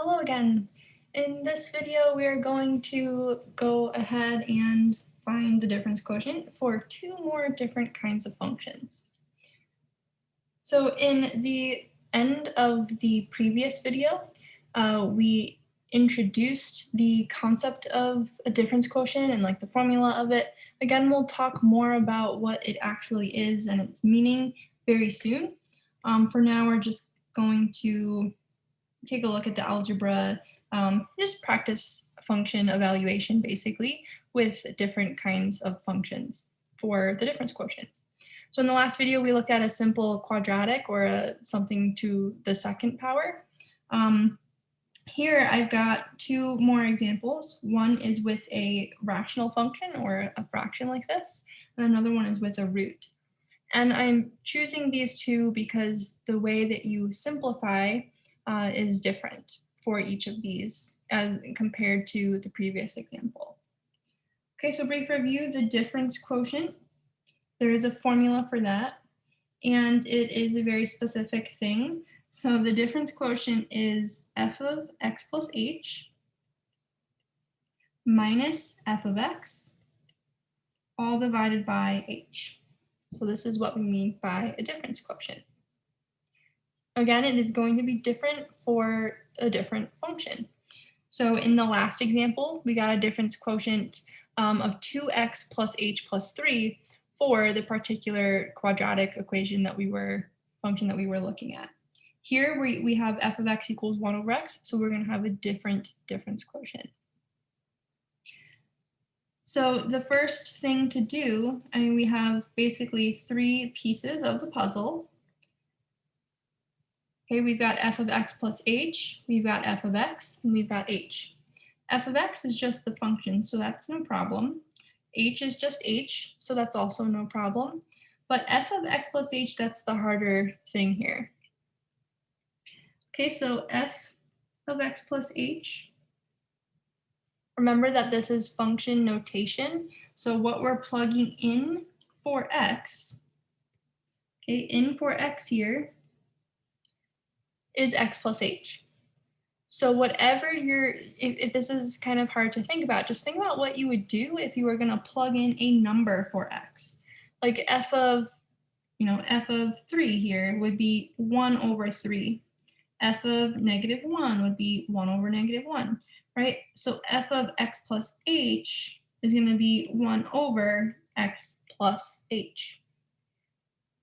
Hello again. In this video, we are going to go ahead and find the difference quotient for two more different kinds of functions. So in the end of the previous video, we introduced the concept of a difference quotient and like the formula of it. Again, we'll talk more about what it actually is and its meaning very soon. For now, we're just going to take a look at the algebra, just practice function evaluation basically with different kinds of functions for the difference quotient. So in the last video, we looked at a simple quadratic or something to the second power. Here I've got two more examples. One is with a rational function or a fraction like this, and another one is with a root. And I'm choosing these two because the way that you simplify is different for each of these as compared to the previous example. Okay, so brief review, the difference quotient. There is a formula for that, and it is a very specific thing. So the difference quotient is f of x plus h minus f of x, all divided by h. So this is what we mean by a difference quotient. Again, it is going to be different for a different function. So in the last example, we got a difference quotient of 2x plus h plus 3 for the particular quadratic equation function that we were looking at. Here we have f of x equals 1 over x, so we're going to have a different difference quotient. So the first thing to do, we have basically three pieces of the puzzle. Okay, we've got f of x plus h, we've got f of x, and we've got h. F of x is just the function, so that's no problem. H is just h, so that's also no problem. But f of x plus h, that's the harder thing here. Okay, so f of x plus h. Remember that this is function notation, so what we're plugging in for x, okay, in for x here, is x plus h. So whatever if this is kind of hard to think about, just think about what you would do if you were going to plug in a number for x. Like f of 3 here would be 1 over 3. F of -1 would be 1 over -1, right? So f of x plus h is going to be 1 over x plus h.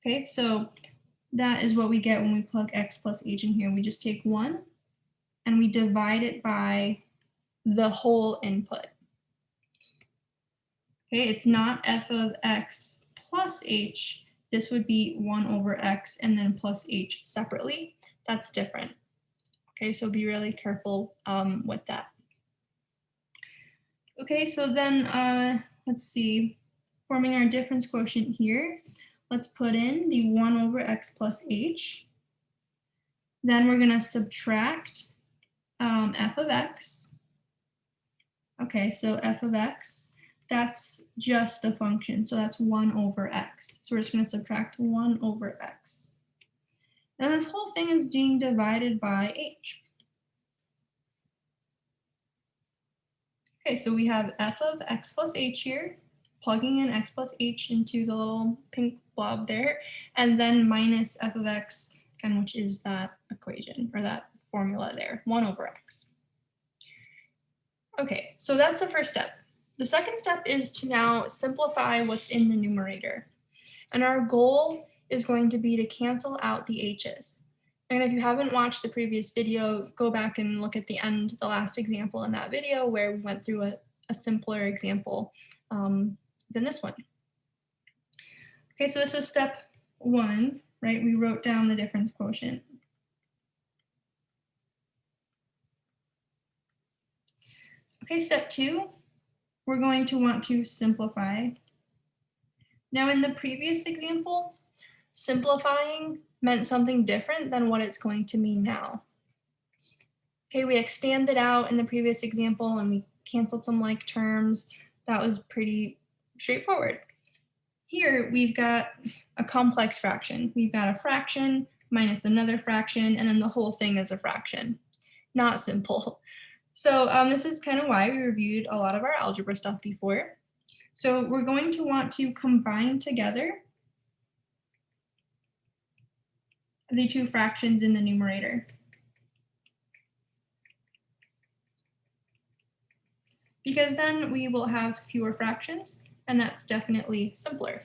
Okay, so that is what we get when we plug x plus h in here. We just take 1 and we divide it by the whole input. Okay, it's not f of x plus h. This would be 1 over x and then plus h separately. That's different. Okay, so be really careful with that. Okay, so then let's see, forming our difference quotient here, let's put in the 1 over x plus h. Then we're going to subtract f of x. Okay, so f of x, that's just a function, so that's 1 over x. So we're just going to subtract 1 over x. And this whole thing is being divided by h. Okay, so we have f of x plus h here, plugging in x plus h into the little pink blob there, and then minus f of x, again, which is that equation, or that formula there, 1 over x. Okay, so that's the first step. The second step is to now simplify what's in the numerator. And our goal is going to be to cancel out the h's. And if you haven't watched the previous video, go back and look at the last example in that video where we went through a simpler example than this one. Okay, so this is step 1, right? We wrote down the difference quotient. Okay, step 2, we're going to want to simplify. Now in the previous example, simplifying meant something different than what it's going to mean now. Okay, we expanded out in the previous example and we canceled some like terms. That was pretty straightforward. Here we've got a complex fraction. We've got a fraction minus another fraction, and then the whole thing is a fraction. not simple. So this is kind of why we reviewed a lot of our algebra stuff before. So we're going to want to combine together the two fractions in the numerator. Because then we will have fewer fractions, and that's definitely simpler.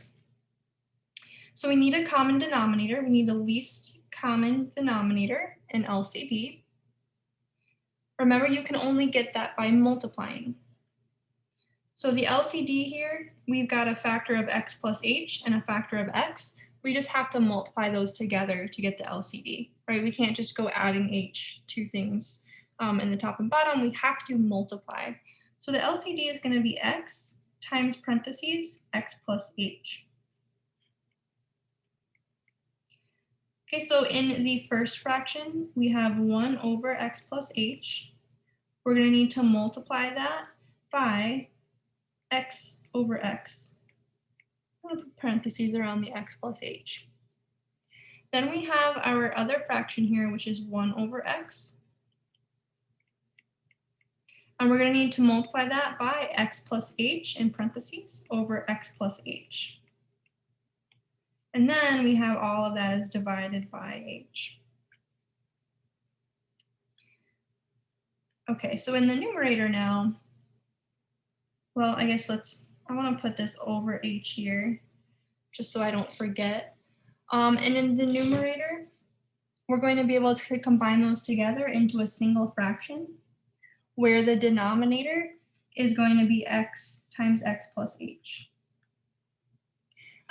So we need a common denominator. We need the least common denominator in LCD. Remember, you can only get that by multiplying. So the LCD here, we've got a factor of x plus h and a factor of x. We just have to multiply those together to get the LCD, right? We can't just go adding h to things in the top and bottom. We have to multiply. So the LCD is going to be x times parentheses x plus h. Okay, so in the first fraction, we have 1 over x plus h. We're going to need to multiply that by x over x. I'm going to put parentheses around the x plus h. Then we have our other fraction here, which is 1 over x. And we're going to need to multiply that by x plus h in parentheses over x plus h. And then we have all of that is divided by h. Okay, so in the numerator now, well, I guess I want to put this over h here, just so I don't forget. And in the numerator, we're going to be able to combine those together into a single fraction, where the denominator is going to be x times x plus h.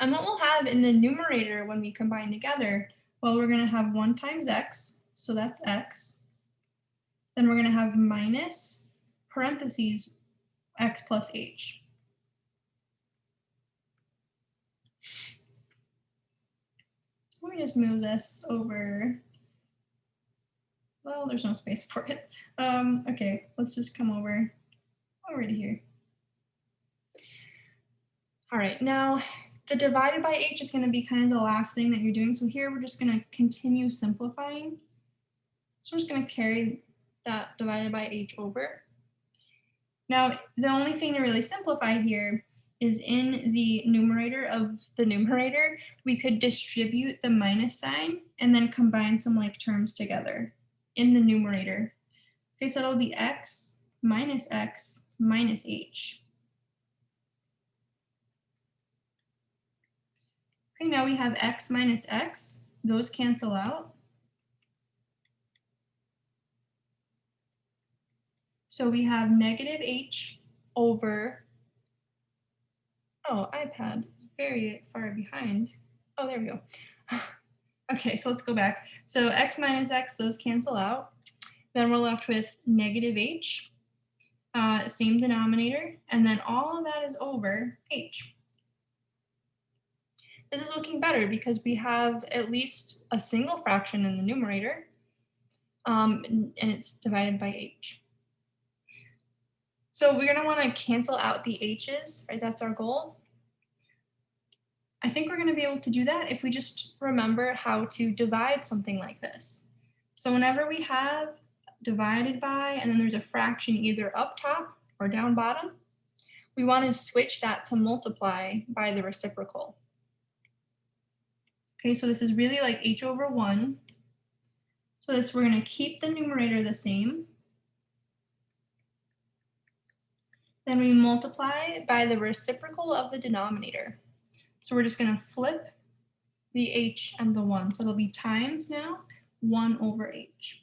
And what we'll have in the numerator when we combine together, well, we're going to have 1 times x, so that's x. Then we're going to have minus parentheses x plus h. Let me just move this over. Well, there's no space for it. Okay, let's just come over to here. All right, now the divided by h is going to be kind of the last thing that you're doing. So here we're just going to continue simplifying. So we're just going to carry that divided by h over. Now, the only thing to really simplify here is in the numerator of the numerator, we could distribute the minus sign and then combine some like terms together in the numerator. Okay, so it'll be x minus h. Okay, now we have x minus x. Those cancel out. So we have negative h over, oh, iPad, very far behind. Oh, there we go. Okay, so let's go back. So x minus x, those cancel out. Then we're left with negative h, same denominator, and then all of that is over h. This is looking better because we have at least a single fraction in the numerator, and it's divided by h. So we're going to want to cancel out the h's, right? That's our goal. I think we're going to be able to do that if we just remember how to divide something like this. So whenever we have divided by, and then there's a fraction either up top or down bottom, we want to switch that to multiply by the reciprocal. Okay, so this is really like h over 1. So we're going to keep the numerator the same. Then we multiply by the reciprocal of the denominator. So we're just going to flip the h and the 1. So it'll be times now 1 over h.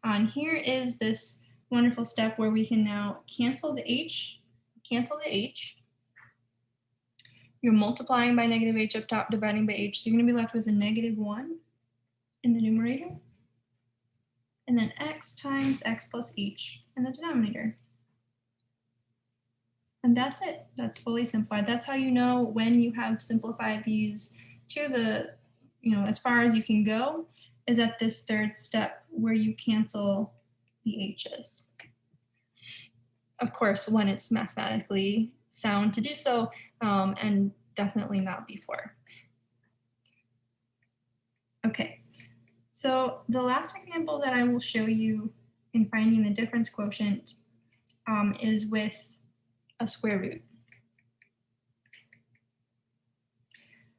And here is this wonderful step where we can now cancel the h, You're multiplying by negative h up top, dividing by h. So you're going to be left with a negative 1 in the numerator. And then x times x plus h in the denominator. And that's it. That's fully simplified. That's how you know when you have simplified these to the, as far as you can go, is at this third step where you cancel the h's. Of course, when it's mathematically sound to do so, and definitely not before. Okay, So the last example that I will show you in finding the difference quotient is with a square root.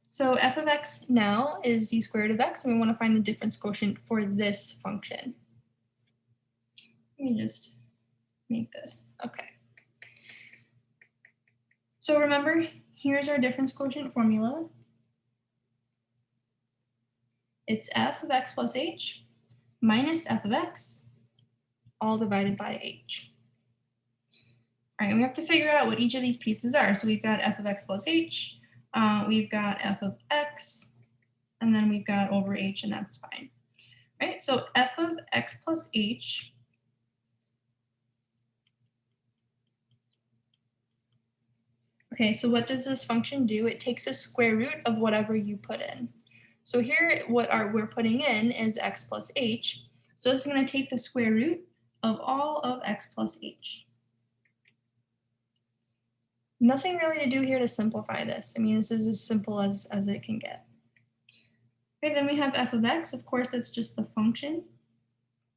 So f of x now is the square root of x, and we want to find the difference quotient for this function. Let me just make this. Okay. So remember, here's our difference quotient formula. It's f of x plus h minus f of x, all divided by h. All right, we have to figure out what each of these pieces are. So we've got f of x plus h, we've got f of x, and then we've got over h, and that's fine. All right, so f of x plus h Okay, so what does this function do? It takes the square root of whatever you put in. So here, what we're putting in is x plus h. So this is going to take the square root of all of x plus h. Nothing really to do here to simplify this. I mean, this is as simple as it can get. Okay, then we have f of x. Of course, that's just the function.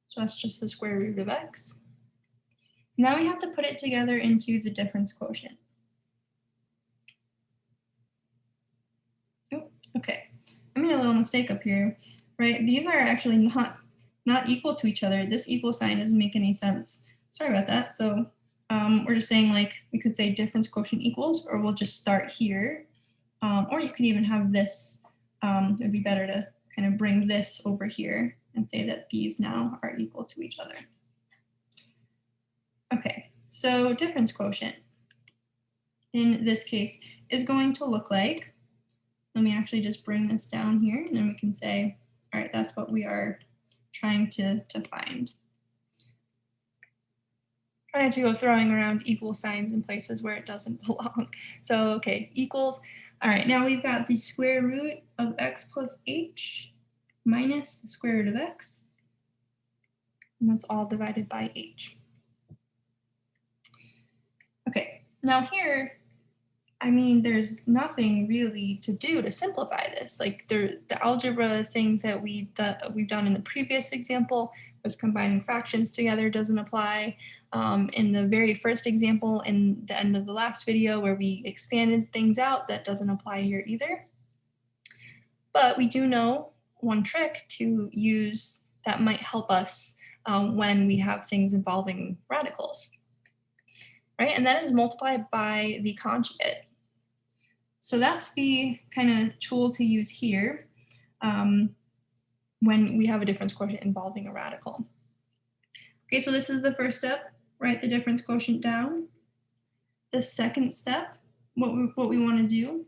So that's just the square root of x. Now we have to put it together into the difference quotient. Okay, I made a little mistake up here, right? These are actually not equal to each other. This equal sign doesn't make any sense. Sorry about that. So we're just saying, like, we could say difference quotient equals, or we'll just start here. Or you could even have this. It would be better to kind of bring this over here and say that these now are equal to each other. Okay, so difference quotient in this case is going to look like, let me actually just bring this down here, and then we can say, all right, that's what we are trying to find. I had to go throwing around equal signs in places where it doesn't belong. So, okay, equals. All right, now we've got the square root of x plus h minus the square root of x, and that's all divided by h. Okay, now here, I mean, there's nothing really to do to simplify this. Like the algebra things that we've done in the previous example with combining fractions together doesn't apply. In the very first example in the end of the last video where we expanded things out, that doesn't apply here either. But we do know one trick to use that might help us when we have things involving radicals, right? And that is multiplied by the conjugate. So that's the kind of tool to use here when we have a difference quotient involving a radical. Okay, so this is the first step, write the difference quotient down. The second step, what we want to do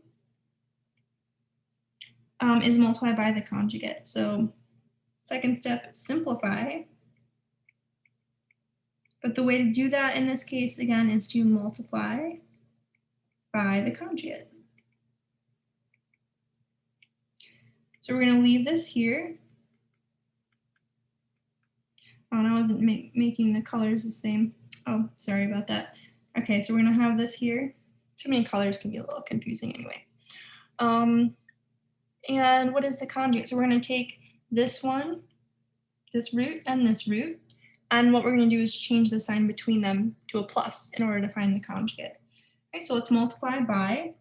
is multiply by the conjugate. So second step, simplify. But the way to do that in this case, again, is to multiply by the conjugate. So we're going to leave this here. Oh, and I wasn't making the colors the same. Oh, sorry about that. Okay, so we're going to have this here. Too many colors can be a little confusing anyway. And what is the conjugate? So we're going to take this one, this root, and this root. And what we're going to do is change the sign between them to a plus in order to find the conjugate. Okay, so let's multiply by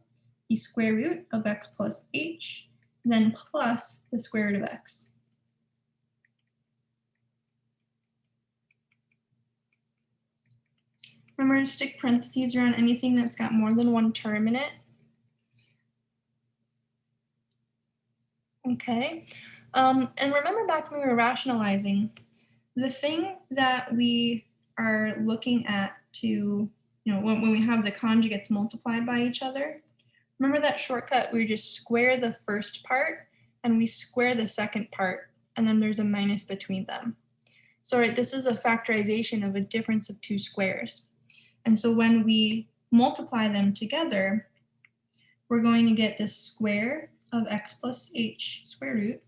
the square root of x plus h, then plus the square root of x. Remember to stick parentheses around anything that's got more than one term in it. Okay, and remember back when we were rationalizing, the thing that we are looking at to, when we have the conjugates multiplied by each other, remember that shortcut? We just square the first part and we square the second part, and then there's a minus between them. So right, this is a factorization of a difference of two squares. And so when we multiply them together, we're going to get the square of x plus h square root.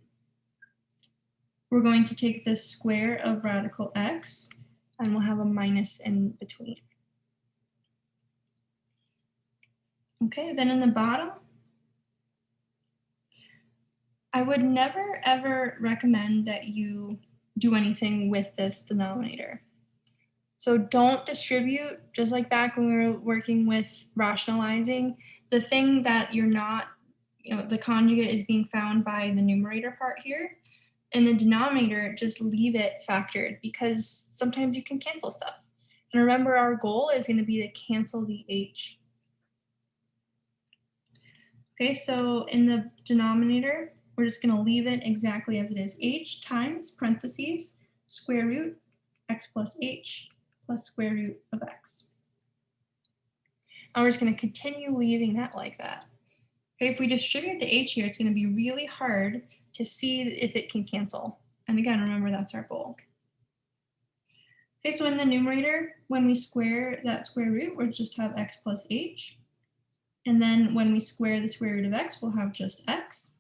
We're going to take the square of radical x, and we'll have a minus in between. Okay, then in the bottom, I would never ever recommend that you do anything with this denominator. So don't distribute, just like back when we were working with rationalizing, the thing that you're not, the conjugate is being found by the numerator part here. And the denominator, just leave it factored because sometimes you can cancel stuff. And remember, our goal is going to be to cancel the h. Okay, so in the denominator, we're just going to leave it exactly as it is. H times parentheses square root x plus h plus square root of x. And we're just going to continue leaving that like that. Okay, if we distribute the h here, it's going to be really hard to see if it can cancel. And again, remember, that's our goal. Okay, so in the numerator, when we square that square root, we'll just have x plus h. And then when we square the square root of x, we'll have just x.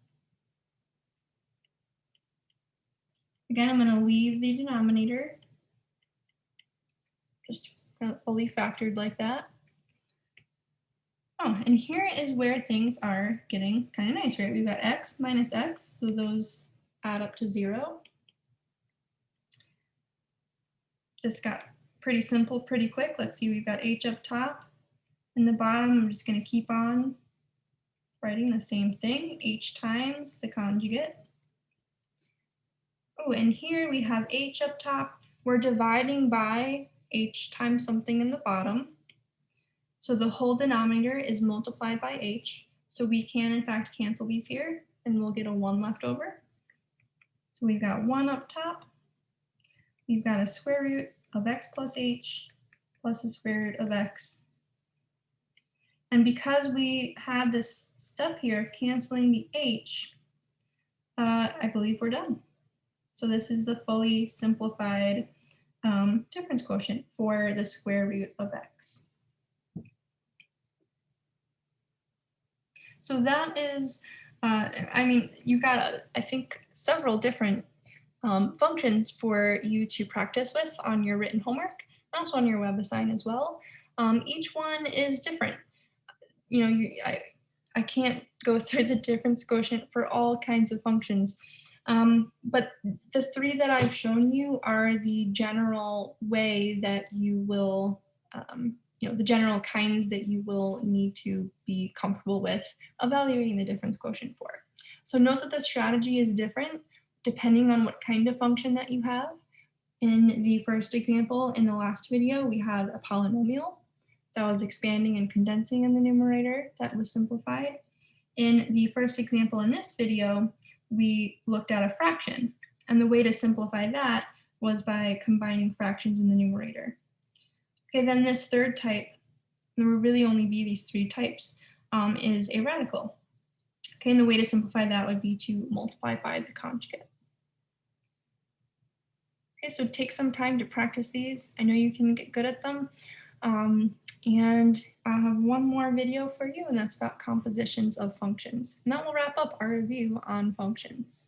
Again, I'm going to leave the denominator just fully factored like that. Oh, and here is where things are getting kind of nice, right? We've got x minus x, so those add up to 0. This got pretty simple pretty quick. Let's see, we've got h up top. In the bottom, I'm just going to keep on writing the same thing, h times the conjugate. Oh, and here we have h up top. We're dividing by h times something in the bottom. So the whole denominator is multiplied by h. So we can, in fact, cancel these here, and we'll get a 1 left over. So we've got 1 up top. We've got a square root of x plus h plus the square root of x. And because we have this step here of canceling the h, I believe we're done. So this is the fully simplified difference quotient for the square root of x. So that is, I mean, you've got, I think, several different functions for you to practice with on your written homework, and also on your web assign as well. Each one is different. I can't go through the difference quotient for all kinds of functions. But the 3 that I've shown you are the general way that you will, the general kinds that you will need to be comfortable with evaluating the difference quotient for. So note that the strategy is different depending on what kind of function that you have. In the first example in the last video, we had a polynomial that was expanding and condensing in the numerator that was simplified. In the first example in this video, we looked at a fraction, and the way to simplify that was by combining fractions in the numerator. Okay, then this third type, there will really only be these 3 types, is a radical. Okay, and the way to simplify that would be to multiply by the conjugate. Okay, so take some time to practice these. I know you can get good at them. And I'll have one more video for you, and that's about compositions of functions. And that will wrap up our review on functions.